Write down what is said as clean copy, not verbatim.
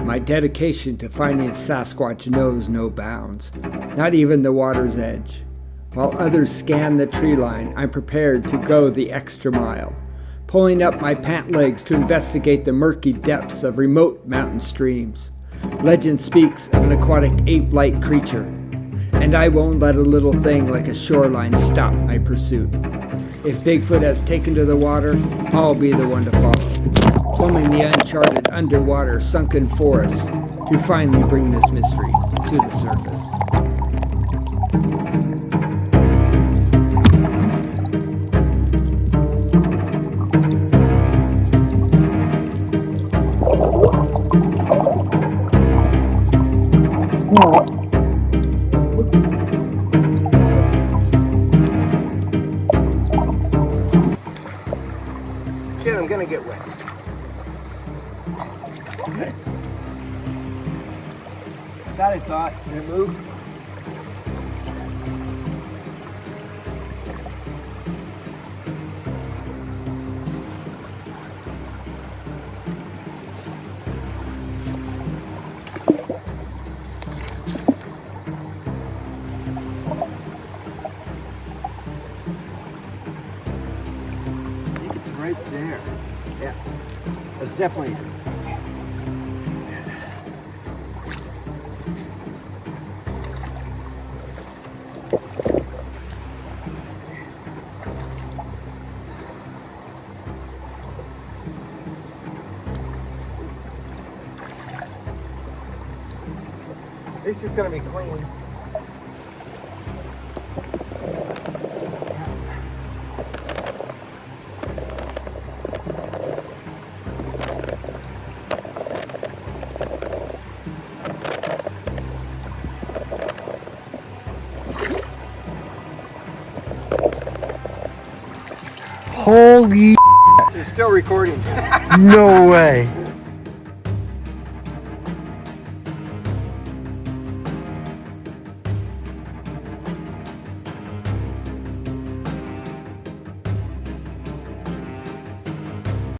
My dedication to finding Sasquatch knows no bounds, not even the water's edge. While others scan the tree line, I'm prepared to go the extra mile, pulling up my pant legs to investigate the murky depths of remote mountain streams. Legend speaks of an aquatic ape-like creature, and I won't let a little thing like a shoreline stop my pursuit. If Bigfoot has taken to the water, I'll be the one to follow, plumbing the uncharted underwater sunken forests to finally bring this mystery to the surface. Shit, I'm gonna get wet. Okay. Thought I saw it. Did it move? Right there. Yeah. That's definitely. This is gonna be clean. Holy It's still recording. no way.